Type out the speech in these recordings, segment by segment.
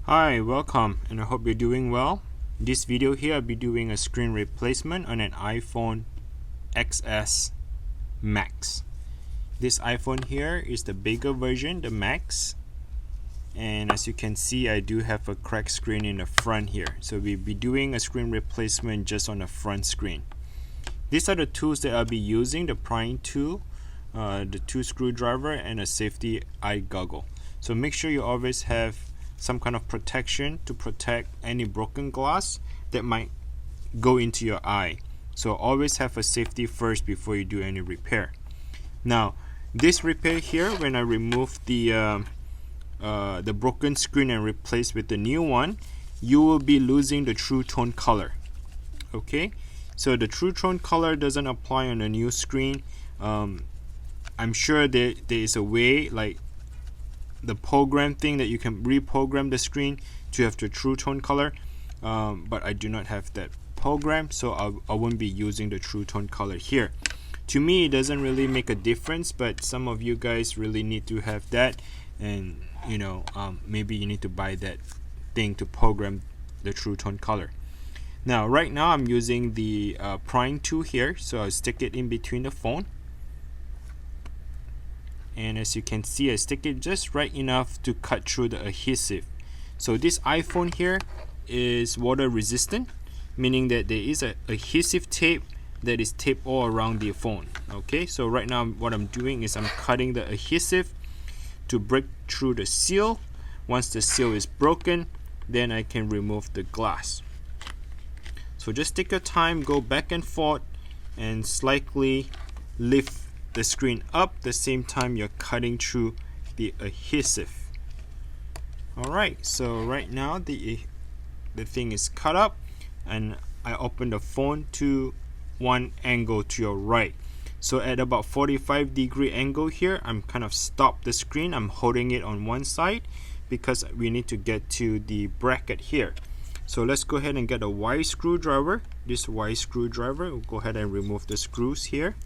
Hi, welcome, and I hope you're doing well. In this video here, I'll be doing a screen replacement on an iPhone XS Max. This iPhone here is the bigger version, the Max. And as you can see, I do have a cracked screen in the front here. So we'll be doing a screen replacement just on the front screen. These are the tools that I'll be using: the prying tool, the 2 screwdriver, and a safety eye goggle. So make sure you always have some kind of protection to protect any broken glass that might go into your eye. So always have a safety first before you do any repair. Now, this repair here, when I remove the broken screen and replace with the new one, you will be losing the true tone color. Okay, so the true tone color doesn't apply on a new screen. I'm sure there is a way, like the program thing, that you can reprogram the screen to have the true tone color, but I do not have that program, so I won't be using the true tone color here. To me, it doesn't really make a difference, but some of you guys really need to have that, and maybe you need to buy that thing to program the true tone color. Now, right now I'm using the prying tool here, so I'll stick it in between the phone. And as you can see, I stick it just right enough to cut through the adhesive. So this iPhone here is water resistant, meaning that there is a adhesive tape that is taped all around the phone. Okay, so right now what I'm doing is I'm cutting the adhesive to break through the seal. Once the seal is broken, then I can remove the glass. So just take your time, go back and forth, and slightly lift the screen up the same time you're cutting through the adhesive. Alright, so right now the thing is cut up, and I open the phone to one angle to your right. So at about 45-degree angle here, I'm kind of stop the screen. I'm holding it on one side because we need to get to the bracket here. So let's go ahead and get a Y screwdriver. This Y screwdriver, we'll go ahead and remove the screws here.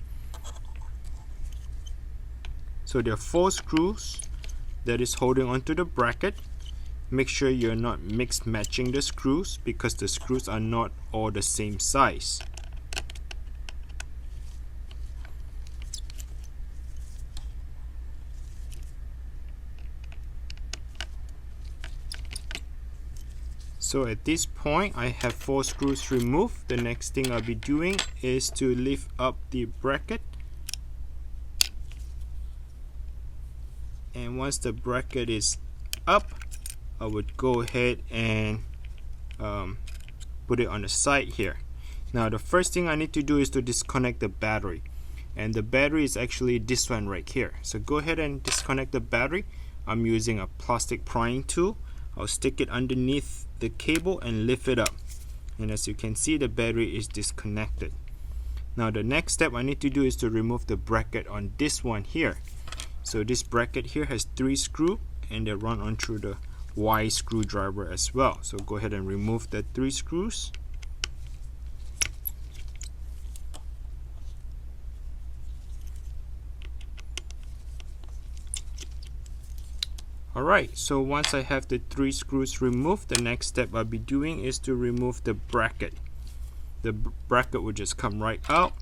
So there are 4 screws that is holding onto the bracket. Make sure you're not mix matching the screws because the screws are not all the same size. So at this point, I have 4 screws removed. The next thing I'll be doing is to lift up the bracket. And once the bracket is up, I would go ahead and put it on the side here. Now the first thing I need to do is to disconnect the battery, and the battery is actually this one right here. So go ahead and disconnect the battery. I'm using a plastic prying tool. I'll stick it underneath the cable and lift it up, and as you can see, the battery is disconnected. Now the next step I need to do is to remove the bracket on this one here. So this bracket here has 3 screws, and they run on through the Y screwdriver as well. So go ahead and remove the 3 screws. Alright, so once I have the 3 screws removed, the next step I'll be doing is to remove the bracket. The bracket will just come right out.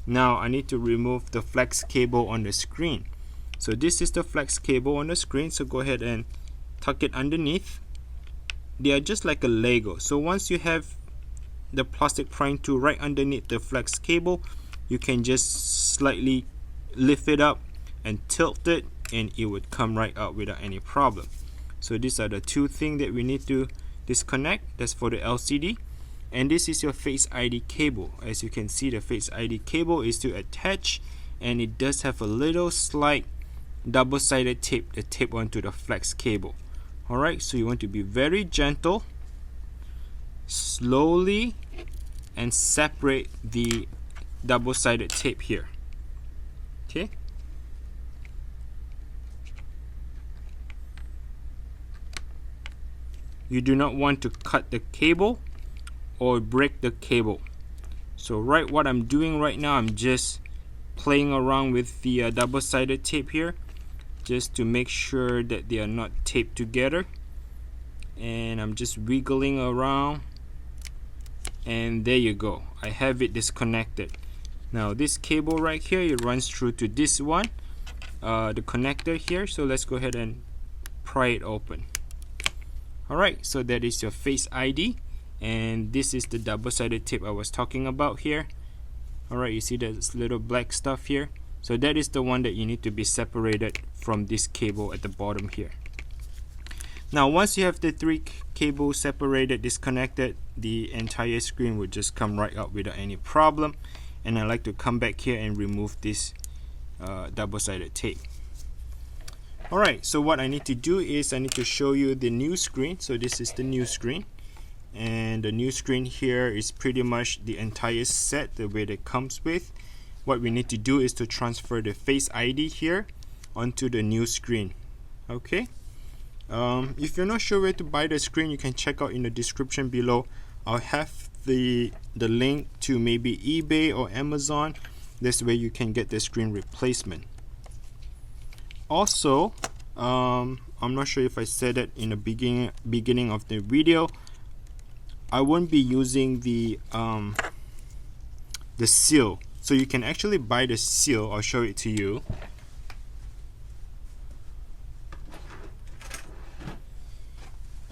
Now I need to remove the flex cable on the screen. So this is the flex cable on the screen, so go ahead and tuck it underneath. They are just like a Lego. So once you have the plastic prying tool right underneath the flex cable, you can just slightly lift it up and tilt it, and it would come right out without any problem. So these are the 2 things that we need to disconnect. That's for the LCD. And this is your Face ID cable. As you can see, the Face ID cable is to attach, and it does have a little slight double-sided tape that tape onto the flex cable. Alright, so you want to be very gentle, slowly, and separate the double-sided tape here. Okay. You do not want to cut the cable or break the cable. So what I'm doing right now, I'm just playing around with the double-sided tape here, just to make sure that they are not taped together. and I'm just wiggling around, and there you go. I have it disconnected. Now this cable right here, it runs through to this one, the connector here. So let's go ahead and pry it open. Alright, so that is your Face ID, and this is the double-sided tape I was talking about here. Alright, you see this little black stuff here? So that is the one that you need to be separated from this cable at the bottom here. Now once you have the three cables separated, disconnected, the entire screen will just come right out without any problem. And I like to come back here and remove this double-sided tape. Alright, so what I need to do is I need to show you the new screen. So this is the new screen, and the new screen here is pretty much the entire set the way that comes with. What we need to do is to transfer the Face ID here onto the new screen. Okay, if you're not sure where to buy the screen, you can check out in the description below. I'll have the link to maybe eBay or Amazon. This way you can get the screen replacement. Also, I'm not sure if I said it in the beginning of the video, I won't be using the seal. So you can actually buy the seal. I'll show it to you.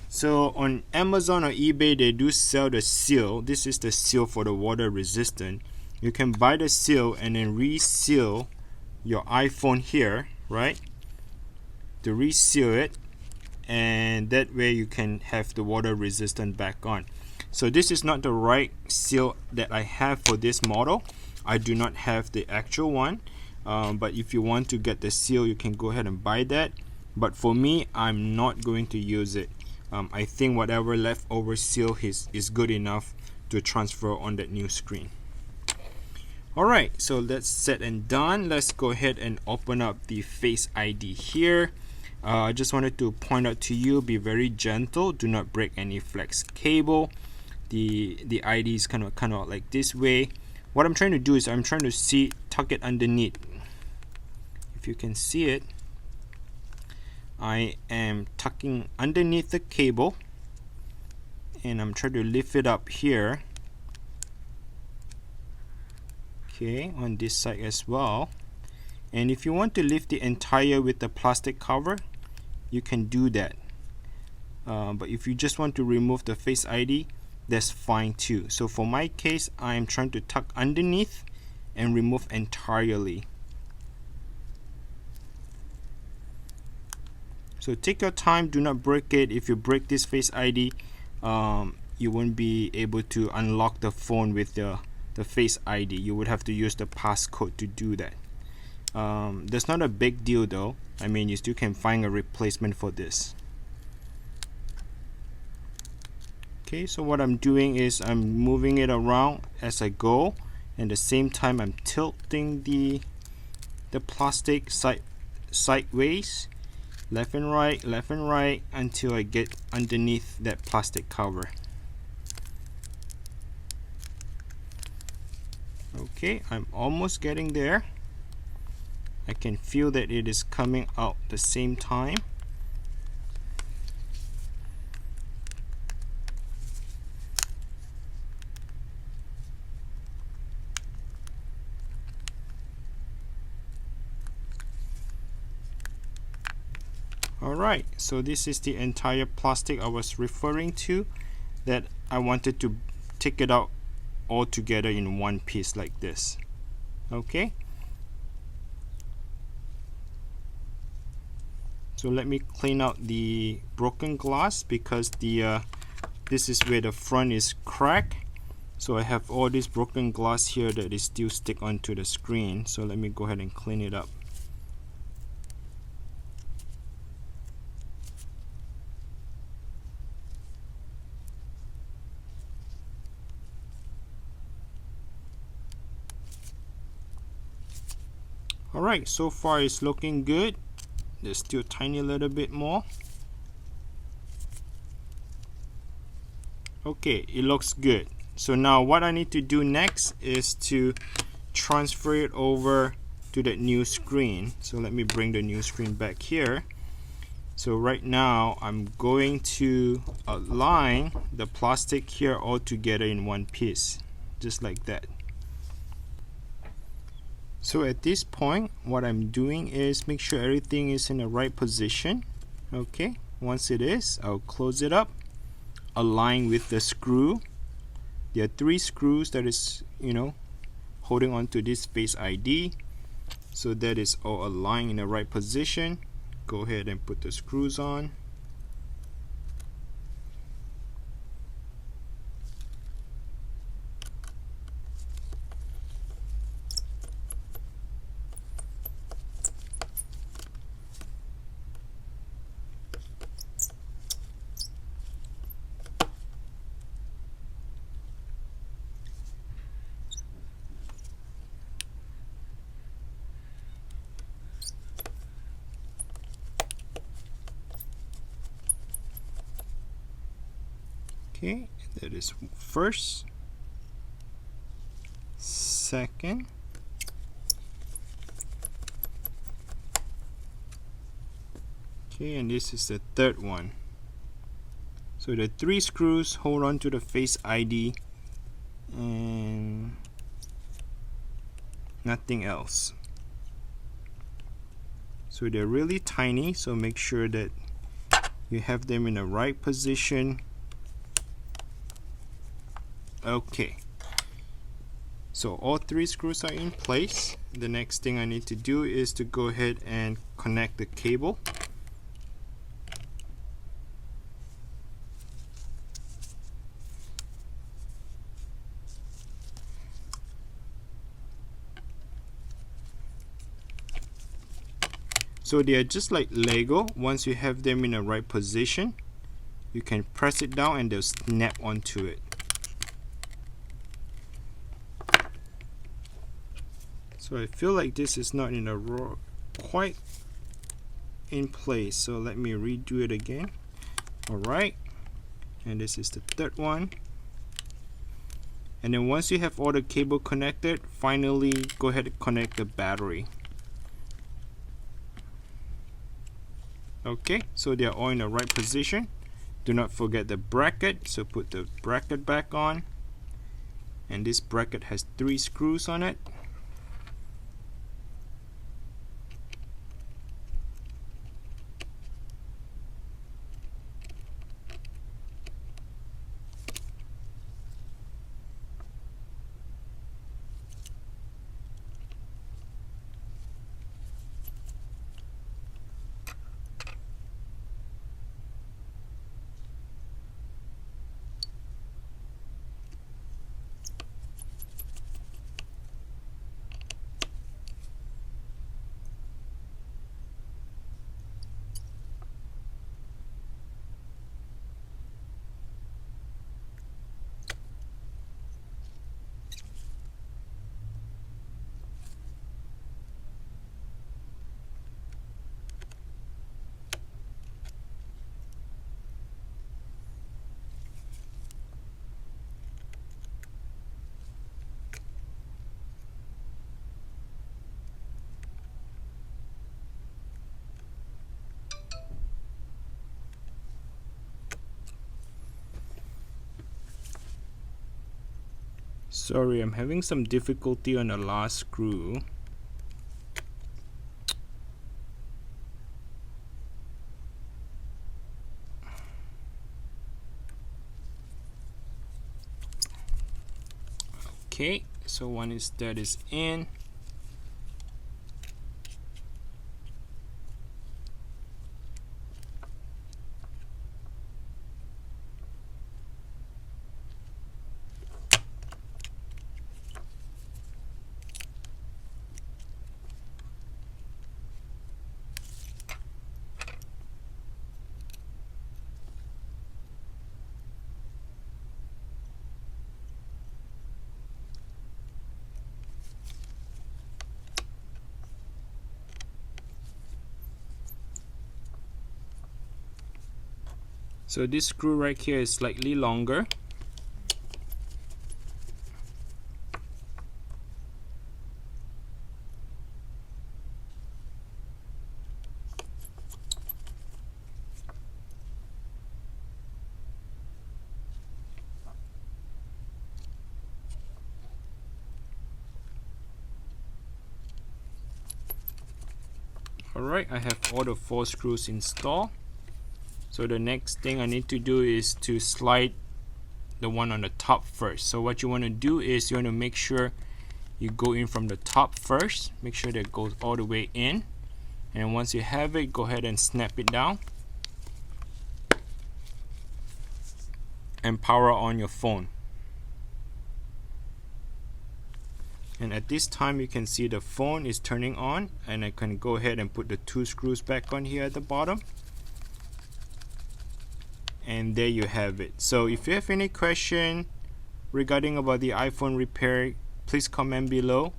So on Amazon or eBay, they do sell the seal. This is the seal for the water resistant. You can buy the seal and then reseal your iPhone here, right? To reseal it, and that way you can have the water resistant back on. So this is not the right seal that I have for this model. I do not have the actual one, but if you want to get the seal, you can go ahead and buy that. But for me, I'm not going to use it. I think whatever leftover seal is good enough to transfer on that new screen. Alright, so that's set and done. Let's go ahead and open up the Face ID here. I just wanted to point out to you, be very gentle, do not break any flex cable. The ID is kind of like this way. What I'm trying to do is I'm trying to tuck it underneath. If you can see it, I am tucking underneath the cable, and I'm trying to lift it up here. Okay, on this side as well. And if you want to lift the entire with the plastic cover, you can do that. But if you just want to remove the Face ID, that's fine too. So for my case, I am trying to tuck underneath and remove entirely. So take your time, do not break it. If you break this Face ID, you won't be able to unlock the phone with the Face ID. You would have to use the passcode to do that. That's not a big deal though. I mean, you still can find a replacement for this. Okay, so what I'm doing is I'm moving it around as I go, and at the same time I'm tilting the plastic sideways, left and right until I get underneath that plastic cover. Okay, I'm almost getting there. I can feel that it is coming out the same time. Alright, so this is the entire plastic I was referring to, that I wanted to take it out all together in one piece like this. Okay, so let me clean out the broken glass, because this is where the front is cracked. So I have all this broken glass here that is still stick onto the screen. So let me go ahead and clean it up. Alright, so far it's looking good. There's still a tiny little bit more. Okay, it looks good. So now what I need to do next is to transfer it over to the new screen. So let me bring the new screen back here. So right now I'm going to align the plastic here all together in one piece, just like that. So at this point, what I'm doing is make sure everything is in the right position. Okay, once it is, I'll close it up, align with the screw. There are 3 screws that is, holding on to this Face ID. So that is all aligned in the right position. Go ahead and put the screws on. Okay, that is first, second, okay, and this is the third one. So the 3 screws hold on to the Face ID and nothing else. So they're really tiny, so make sure that you have them in the right position. Okay, so all 3 screws are in place. The next thing I need to do is to go ahead and connect the cable. So they are just like Lego. Once you have them in the right position, you can press it down and they'll snap onto it. So I feel like this is not in a row quite in place, so let me redo it again. Alright, and this is the third one. And then once you have all the cable connected, finally go ahead and connect the battery. Okay, so they are all in the right position. Do not forget the bracket, so put the bracket back on. And this bracket has 3 screws on it. Sorry, I'm having some difficulty on the last screw. Okay, so one is that is in. So this screw right here is slightly longer. Alright, I have all the 4 screws installed. So the next thing I need to do is to slide the one on the top first. So what you want to do is you want to make sure you go in from the top first. Make sure that it goes all the way in. And once you have it, go ahead and snap it down. And power on your phone. And at this time you can see the phone is turning on, and I can go ahead and put the 2 screws back on here at the bottom. And there you have it. So if you have any question regarding about the iPhone repair, please comment below.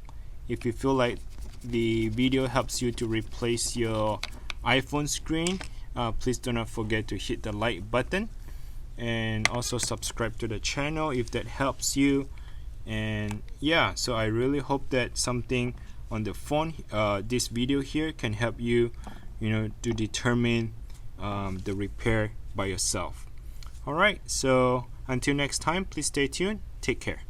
If you feel like the video helps you to replace your iPhone screen, please do not forget to hit the like button, and also subscribe to the channel if that helps you. And yeah, so I really hope that something on the phone, this video here, can help you, to determine the repair by yourself. Alright, so until next time, please stay tuned. Take care.